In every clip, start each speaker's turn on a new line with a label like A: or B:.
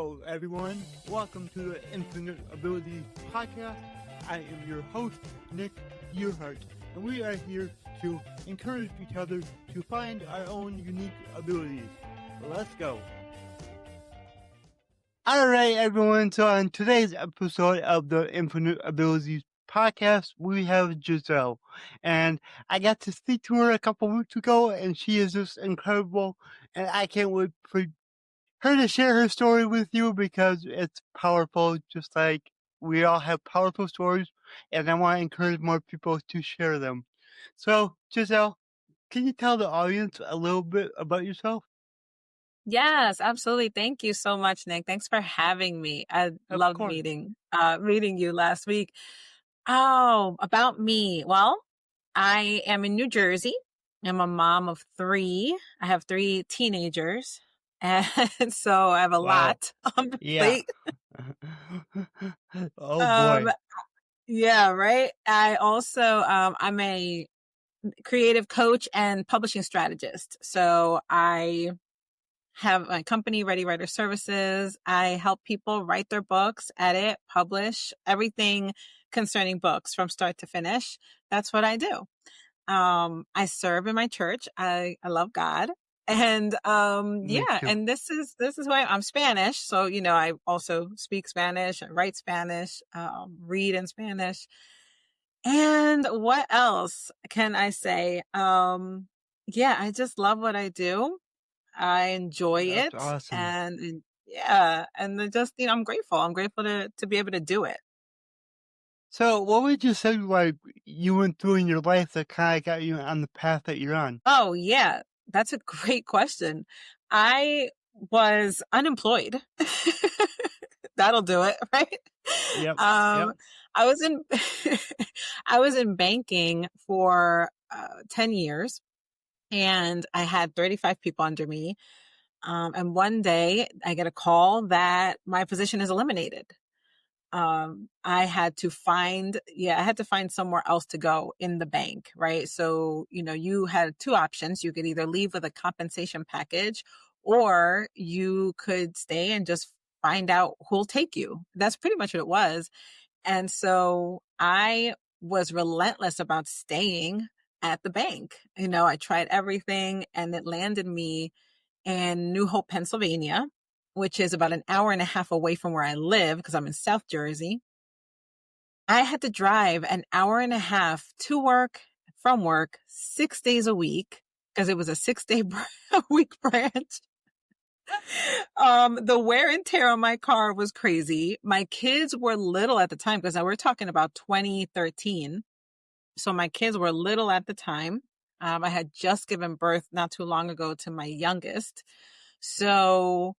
A: Hello, everyone. Welcome to the Infinite Abilities Podcast. I am your host, Nick Yerhart, and we are here to encourage each other to find our own unique abilities. Let's go. All right, everyone. So on today's episode of the Infinite Abilities Podcast, we have Giselle, and I got to speak to her a couple weeks ago, and she is just incredible, and I can't wait for her to share her story with you because it's powerful, just like we all have powerful stories, and I want to encourage more people to share them. So, Giselle, can you tell the audience a little bit about yourself?
B: Yes, absolutely. Thank you so much, Nick. Thanks for having me. I loved
A: course.
B: meeting you last week. Oh, about me. Well, I am in New Jersey. I'm a mom of 3. I have 3 teenagers. And so I have a lot on the plate.
A: Oh boy.
B: Yeah, right. I also, I'm a creative coach and publishing strategist. So I have my company, ReadyWriter Services. I help people write their books, edit, publish, everything concerning books from start to finish. That's what I do. I serve in my church. I love God. And and this is why I'm Spanish. So, I also speak Spanish and write Spanish, read in Spanish. And what else can I say? I just love what I do. I enjoy it.
A: Awesome.
B: And just, I'm grateful. I'm grateful to be able to do it.
A: So what would you say you went through in your life that kind of got you on the path that you're on?
B: Oh, yeah. That's a great question. I was unemployed. That'll do it, right?
A: Yep.
B: I was in I was in banking for 10 years, and I had 35 people under me. And one day I get a call that my position is eliminated. I had to find somewhere else to go in the bank, right? So, you had 2 options. You could either leave with a compensation package, or you could stay and just find out who'll take you. That's pretty much what it was. And so I was relentless about staying at the bank. I tried everything, and it landed me in New Hope, Pennsylvania, which is about an hour and a half away from where I live because I'm in South Jersey. I had to drive an hour and a half to work, from work, 6 days a week, because it was a 6-day a week branch. The wear and tear on my car was crazy. My kids were little at the time, because we're talking about 2013. So my kids were little at the time. I had just given birth not too long ago to my youngest. So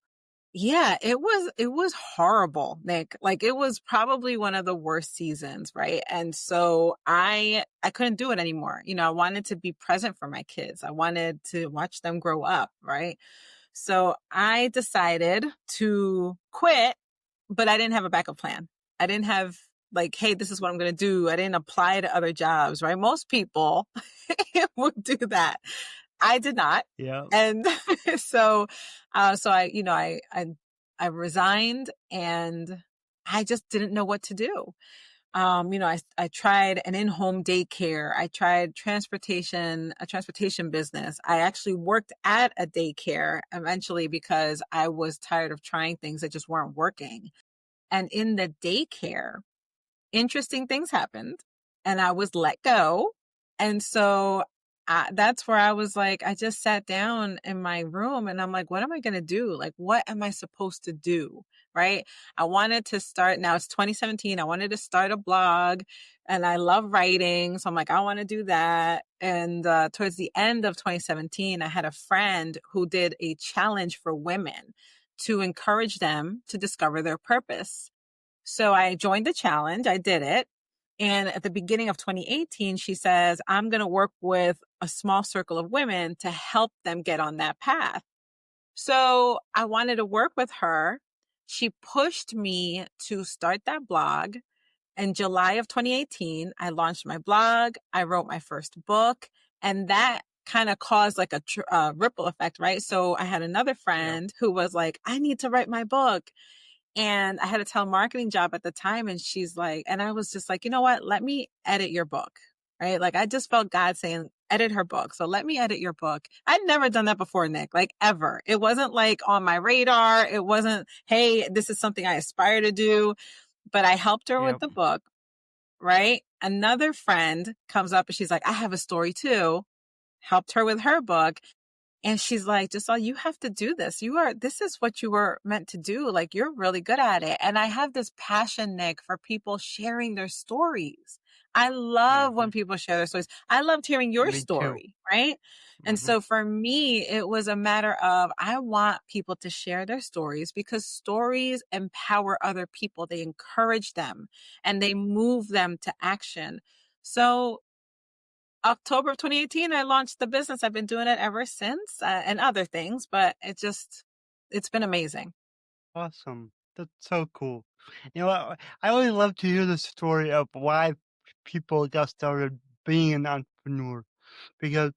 B: yeah, it was horrible, Nick. Like, it was probably one of the worst seasons, right? And so I couldn't do it anymore. I wanted to be present for my kids. I wanted to watch them grow up, right? So I decided to quit, but I didn't have a backup plan. I didn't have hey, this is what I'm going to do. I didn't apply to other jobs, right? Most people would do that. I did not.
A: Yeah.
B: And so I resigned, and I just didn't know what to do. I tried an in-home daycare. I tried a transportation business. I actually worked at a daycare eventually because I was tired of trying things that just weren't working. And in the daycare, interesting things happened, and I was let go. And so that's where I was like, I just sat down in my room, and I'm like, what am I going to do? Like, what am I supposed to do? Right? I wanted to start, now it's 2017. I wanted to start a blog, and I love writing. So I'm like, I want to do that. And towards the end of 2017, I had a friend who did a challenge for women to encourage them to discover their purpose. So I joined the challenge. I did it. And at the beginning of 2018, she says, I'm going to work with a small circle of women to help them get on that path. So I wanted to work with her. She pushed me to start that blog. In July of 2018, I launched my blog. I wrote my first book. And that kind of caused like a ripple effect, right? So I had another
A: Yeah.
B: friend who was like, I need to write my book. And I had a telemarketing job at the time. And she's like, and I was just like, you know what? Let me edit your book. Right. Like I just felt God saying, edit her book. So let me edit your book. I'd never done that before, Nick, like ever. It wasn't like on my radar. It wasn't, hey, this is something I aspire to do. But I helped her with
A: Yep.
B: the book. Right. Another friend comes up and she's like, I have a story too. Helped her with her book. And she's like, Giselle, you have to do this. This is what you were meant to do. Like, you're really good at it. And I have this passion, Nick, for people sharing their stories. I love when
A: Mhm.
B: people share their stories. I loved hearing your
A: Me too.
B: story, right? And
A: Mhm.
B: so for me, it was a matter of, I want people to share their stories because stories empower other people. They encourage them and they move them to action. So October of 2018, I launched the business. I've been doing it ever since, and other things, but it's been amazing.
A: Awesome. That's so cool. You know, I always love to hear the story of why people got started being an entrepreneur because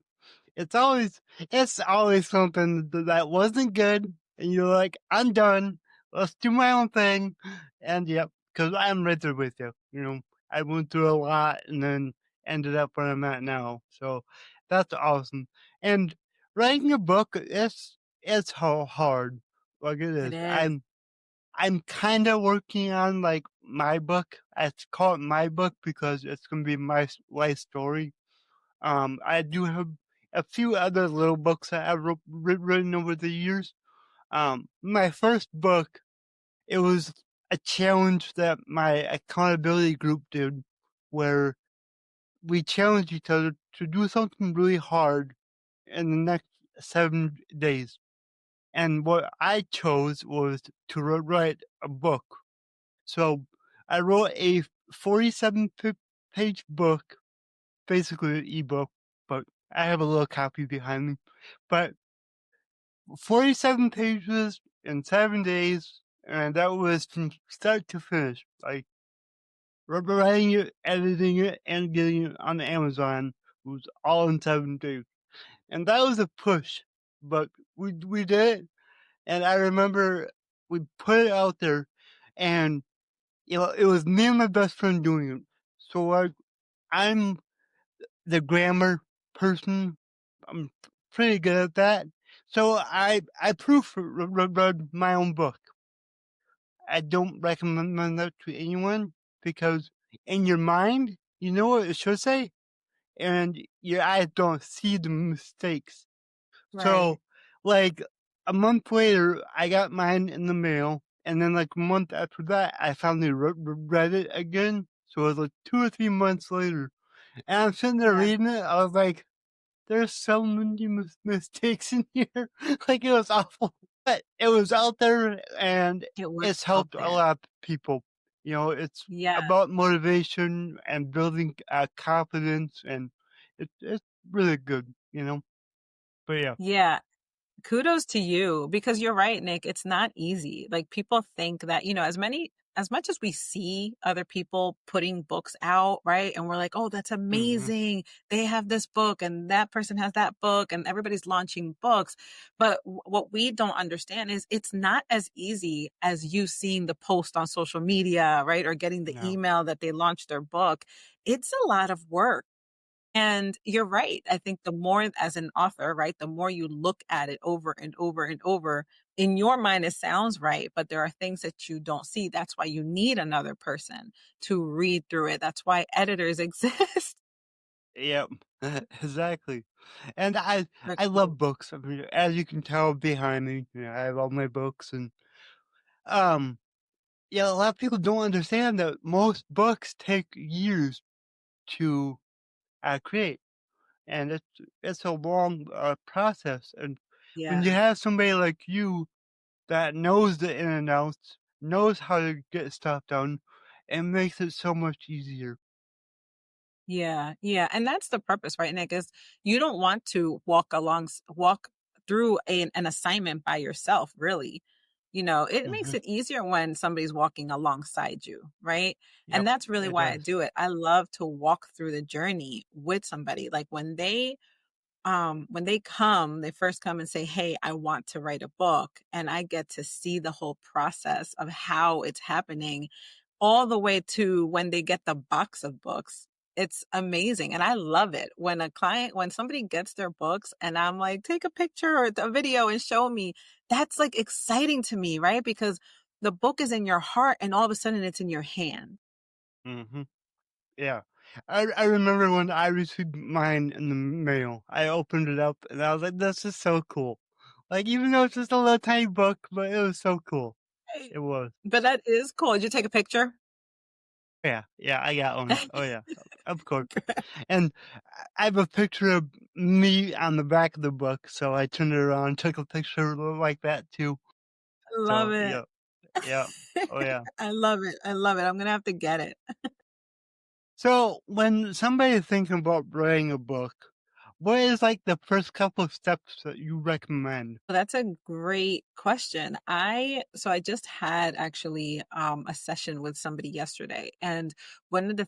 A: it's always something that wasn't good, and you're like, I'm done. Let's do my own thing. And yep, because I'm right there with you. You know, I went through a lot and then ended up where I'm at now. So that's awesome. And writing a book, it's hard. Like it
B: It
A: is.
B: is.
A: I'm kind of working on like my book. I call it my book because it's gonna be my life story. I do have a few other little books that I've written over the years. My first book, it was a challenge that my accountability group did, where we challenged each other to do something really hard in the next 7 days. And what I chose was to write a book. So I wrote a 47 page book, basically an ebook, but I have a little copy behind me. But 47 pages in 7 days, and that was from start to finish. Like writing it, editing it, and getting it on Amazon was all in 7 days. And that was a push, but we did it. And I remember we put it out there, and it was me and my best friend doing it. So like I'm the grammar person. I'm pretty good at that. So I proofread my own book. I don't recommend that to anyone because in your mind, you know what it should say, and your eyes don't see the mistakes.
B: Right.
A: So, like a month later, I got mine in the mail, and then like a month after that, I finally read it again. So it was like 2 or 3 months later, and I'm sitting there
B: Yeah.
A: reading it. I was like, "There's so many mistakes in here." Like it was awful, but it was out there, and
B: It was
A: it's
B: out
A: helped a
B: there.
A: lot of people. You know, it's
B: Yeah.
A: about motivation and building confidence, and it's really good. You know, but yeah.
B: Yeah. Kudos to you because you're right, Nick. It's not easy. Like people think that, as much as we see other people putting books out, right? And we're like, oh, that's
A: Hmm.
B: amazing. They have this book and that person has that book and everybody's launching books. But what we don't understand is it's not as easy as you seeing the post on social media, right? Or getting the
A: No.
B: email that they launched their book. It's a lot of work. And you're right. I think the more as an author, right, the more you look at it over and over and over, in your mind, it sounds right, but there are things that you don't see. That's why you need another person to read through it. That's why editors exist.
A: Yep. Exactly. And I
B: But
A: I
B: cool.
A: love books. I mean, as you can tell behind me, I have all my books and um yeah, a lot of people don't understand that most books take years to create, and it's a long process. And when you
B: Yeah.
A: have somebody like you that knows the in and outs, knows how to get stuff done, it makes it so much easier.
B: Yeah, yeah, and that's the purpose, right, Nick, is you don't want to walk through an assignment by yourself, really. It makes
A: Hmm.
B: it easier when somebody's walking alongside you, right? And
A: Yep,
B: that's really
A: it
B: why I
A: does.
B: do it. I love to walk through the journey with somebody. Like when they when they come, they first come and say, "Hey, I want to write a book," and I get to see the whole process of how it's happening, all the way to when they get the box of books. It's amazing, and I love it when somebody gets their books and I'm like, "Take a picture or a video and show me." That's, like, exciting to me, right? Because the book is in your heart and all of a sudden it's in your hand.
A: Hmm. Yeah. I remember when I received mine in the mail. I opened it up and I was like, "This is so cool." Like, even though it's just a little tiny book, but it was so cool.
B: Right.
A: It was.
B: But that is cool. Did you take a picture?
A: Yeah, yeah, I got one. Oh yeah, of course. And I have a picture of me on the back of the book, so I turned it around, took a picture like that too.
B: I love
A: So
B: it.
A: yeah, yeah, oh yeah.
B: I love it. I love it. I'm gonna have to get it.
A: So when somebody is thinking about writing a book, what is like the first couple of steps that you recommend?
B: Well, that's a great question. I just had actually a session with somebody yesterday, and one of the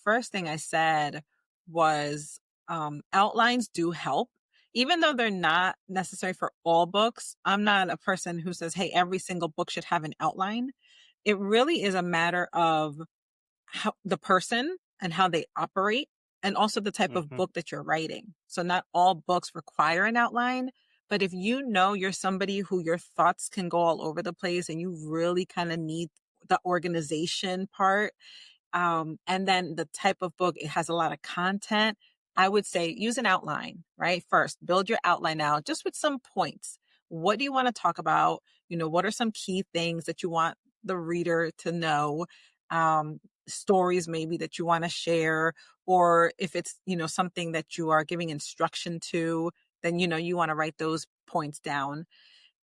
B: first thing I said was outlines do help, even though they're not necessary for all books. I'm not a person who says, "Hey, every single book should have an outline." It really is a matter of how the person and how they operate, and also the type of
A: Hmm.
B: book that you're writing. So not all books require an outline, but if you know you're somebody who your thoughts can go all over the place and you really kind of need the organization part, and then the type of book, it has a lot of content. I would say use an outline, right? First, build your outline out just with some points. What do you want to talk about? What are some key things that you want the reader to know? Um, Stories maybe that you want to share, or if it's, something that you are giving instruction to, then, you want to write those points down.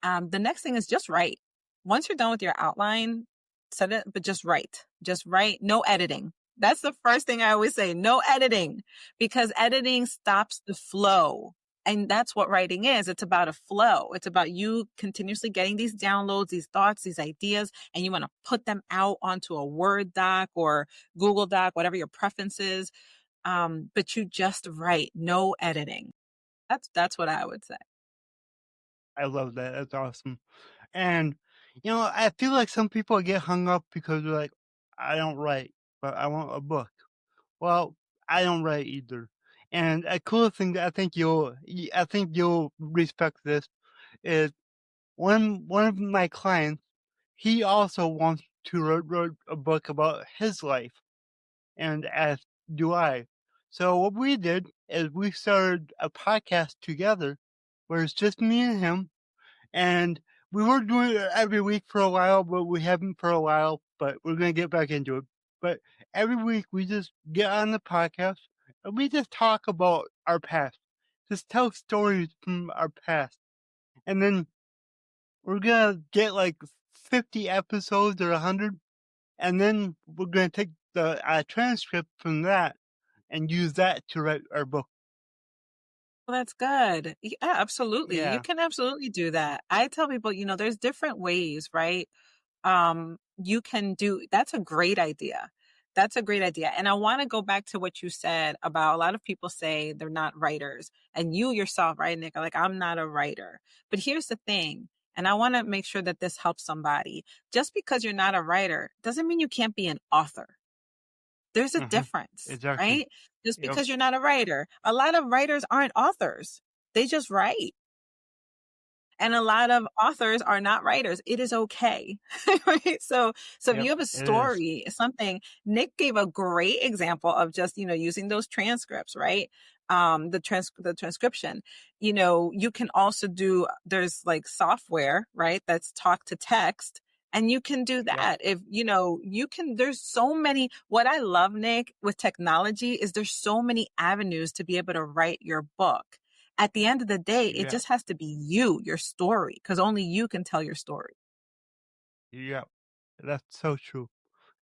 B: The next thing is just write. Once you're done with your outline, set it, but just write. Just write, no editing. That's the first thing I always say, no editing, because editing stops the flow. And that's what writing is. It's about a flow. It's about you continuously getting these downloads, these thoughts, these ideas, and you want to put them out onto a Word doc or Google Doc, whatever your preference is. But you just write, no editing. That's what I would say.
A: I love that. That's awesome. And I feel like some people get hung up because they're like, I don't write, but I want a book. Well, I don't write either. And a cool thing that I think you'll respect this is one of my clients, he also wants to write a book about his life, and as do I. So what we did is we started a podcast together, where it's just me and him, and we were doing it every week for a while, but we haven't for a while, but we're gonna get back into it. But every week we just get on the podcast and we just talk about our past. Just tell stories from our past. And then we're gonna get like 50 episodes or 100, and then we're gonna take the transcript from that and use that to write our book.
B: Well, that's good. Yeah, absolutely. You
A: Yeah.
B: can absolutely do that. I tell people, there's different ways, right? You can do that's a great idea. That's a great idea. And I want to go back to what you said about a lot of people say they're not writers. And you yourself, right, Nick, are like, I'm not a writer. But here's the thing, and I want to make sure that this helps somebody. Just because you're not a writer doesn't mean you can't be an author. There's a
A: Hmm.
B: difference,
A: Exactly.
B: right? Just
A: Yep.
B: because you're not a writer. A lot of writers aren't authors. They just write. And a lot of authors are not writers. It is okay. Right? So if you
A: Yep.
B: have a
A: It is.
B: story, something, Nick gave a great example of just, using those transcripts, right? The transcription, you can also there's like software, right? That's talk to text. And you can do
A: Yep.
B: that. If, there's so many, what I love, Nick, with technology is there's so many avenues to be able to write your book. At the end of the day, it
A: Yep.
B: just has to be you, your story, because only you can tell your story.
A: Yep. That's so true.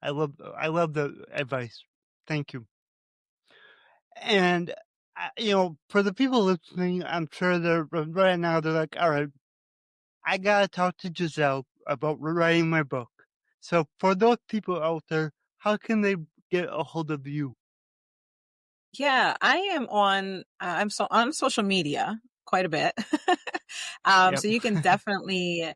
A: I love the advice. Thank you. And for the people listening, I'm sure they're right now. They're like, "All right, I gotta talk to Giselle about writing my book." So for those people out there, how can they get a hold of you?
B: Yeah, I am on on social media quite a bit.
A: Yep.
B: So you can definitely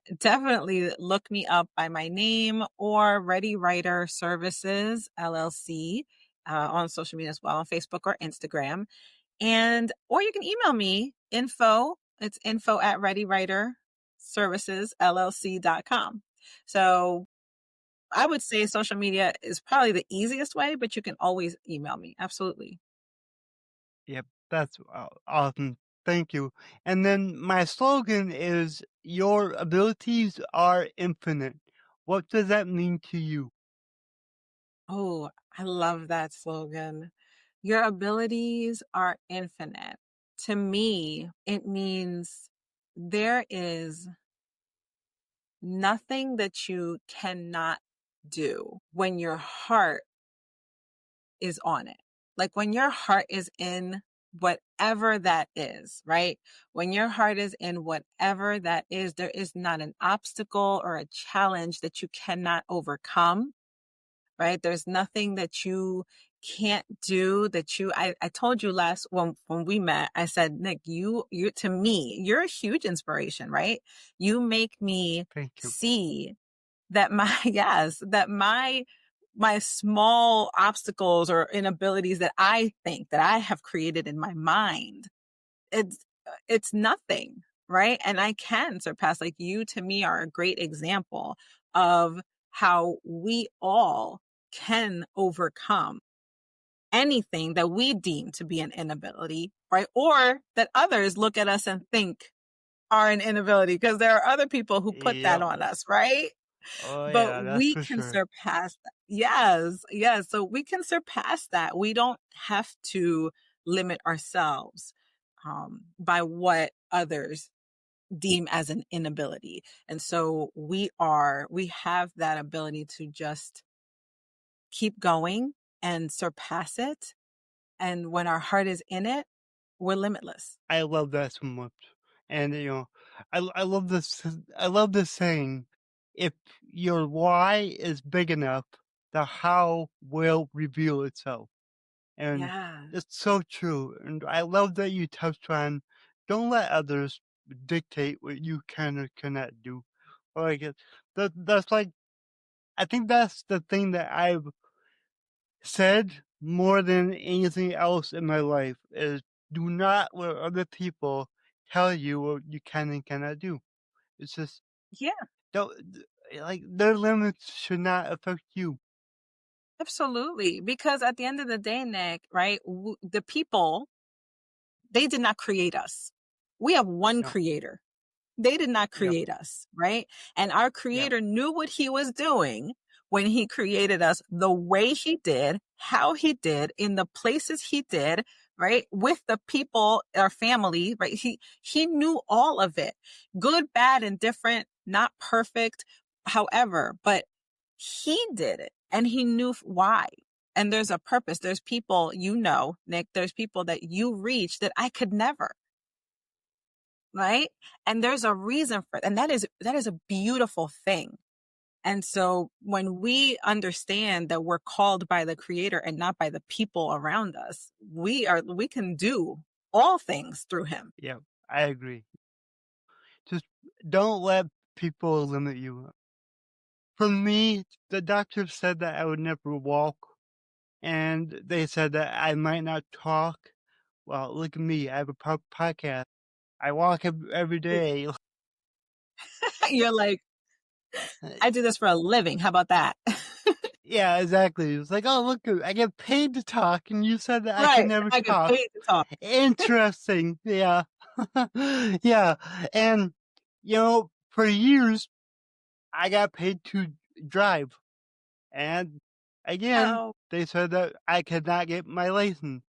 B: look me up by my name or ReadyWriter Services LLC on social media as well, on Facebook or Instagram. And or you can email me it's info at ReadyWriterServicesLLC.com. So I would say social media is probably the easiest way, but you can always email me. Absolutely.
A: Yep. That's awesome. Thank you. And then my slogan is your abilities are infinite. What does that mean to you?
B: Oh, I love that slogan. Your abilities are infinite. To me, it means there is nothing that you cannot do when your heart is on it. Like when your heart is in whatever that is, right? When your heart is in whatever that is, there is not an obstacle or a challenge that you cannot overcome, right? There's nothing that you can't do that I told you last when we met, I said, Nick, you to me, you're a huge inspiration, right? You make me
A: Thank you.
B: see that yes, that my small obstacles or inabilities that I think that I have created in my mind, it's nothing, right? And I can surpass. Like you to me are a great example of how we all can overcome anything that we deem to be an inability, right? Or that others look at us and think are an inability, because there are other people who put that
A: Yep.
B: on us, right?
A: Oh
B: But
A: yeah, that's
B: we
A: for
B: can
A: sure.
B: surpass that. Yes, yes. So we can surpass that. We don't have to limit ourselves by what others deem as an inability. And so we have that ability to just keep going and surpass it. And when our heart is in it, we're limitless.
A: I love that so much. And I love this. I love this saying: if your why is big enough, the how will reveal itself. And
B: Yeah.
A: it's so true. And I love that you touched on don't let others dictate what you can or cannot do. Like that's like I think that's the thing that I've said more than anything else in my life is do not let other people tell you what you can and cannot do. It's just
B: Yeah,
A: like their limits should not affect you.
B: absolutely. Because at the end of the day, Nick, right? The people, they did not create us. We have one
A: No.
B: creator. They did not
A: Yep.
B: create us, right? And our
A: Yep.
B: creator knew what he was doing when he created us the way he did, how he did, in the places he did, right? With the people, our family, right? He knew all of it. Good, bad, and different, not perfect. However, but he did it and he knew why. And there's a purpose. There's people, Nick, there's people that you reach that I could never, right? And there's a reason for it. And that is a beautiful thing. And so when we understand that we're called by the creator and not by the people around us, we can do all things through him.
A: Yep. I agree. Just don't let people limit you. For me, the doctor said that I would never walk, and they said that I might not talk. Well, look at me. I have a podcast. I walk every day.
B: You're like, I do this for a living. How about that?
A: Yeah, exactly. It's like, oh, look, I get paid to talk, and you said that I could
B: Right.
A: never
B: I get
A: talk.
B: paid to talk.
A: Interesting. Yeah. Yeah. And, for years, I got paid to drive. And again,
B: Oh,
A: they said that I could not get my license.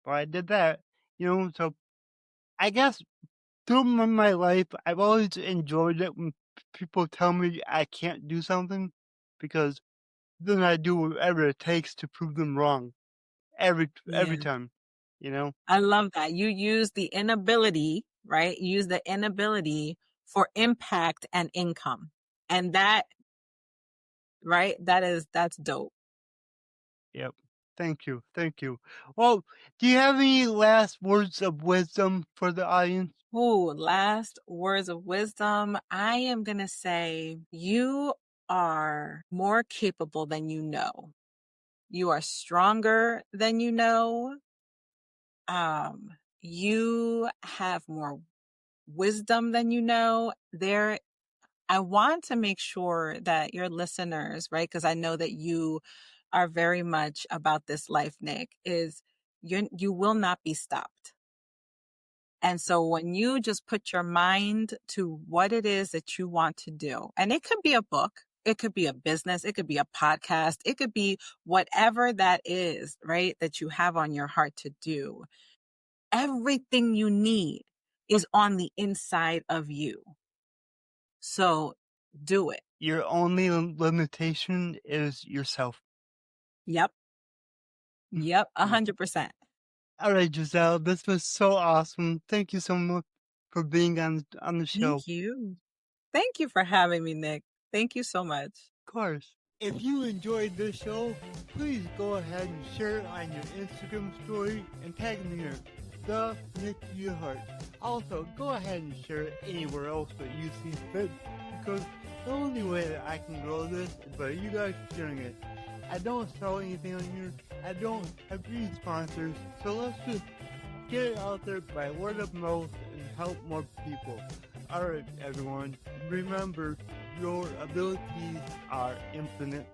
A: But I did that, so I guess through my life, I've always enjoyed it when people tell me I can't do something because then I do whatever it takes to prove them wrong every
B: yeah.
A: time, you know?
B: I love that. You use the inability, right? You use the inability for impact and income. And that, right? That's dope.
A: Yep. Thank you. Thank you. Well, do you have any last words of wisdom for the audience?
B: Ooh, last words of wisdom. I am going to say you are more capable than you know. You are stronger than you know. You have more wisdom than you know. I want to make sure that your listeners, right? Because I know that you are very much about this life, Nick, is you will not be stopped. And so when you just put your mind to what it is that you want to do, and it could be a book, it could be a business, it could be a podcast, it could be whatever that is, right? That you have on your heart to do. Everything you need is on the inside of you. So do it.
A: Your only limitation is yourself.
B: Yep. Yep. 100%.
A: All right, Giselle, this was so awesome. Thank you so much for being on the show.
B: Thank you. Thank you for having me, Nick. Thank you so much.
A: Of course. If you enjoyed this show, please go ahead and share it on your Instagram story and tag me here, the Nick Yerhart. Also, go ahead and share it anywhere else that you see fit, because the only way that I can grow this is by you guys sharing it. I don't sell anything on here. I don't have any sponsors, so let's just get it out there by word of mouth and help more people. Alright, everyone, remember, your abilities are infinite.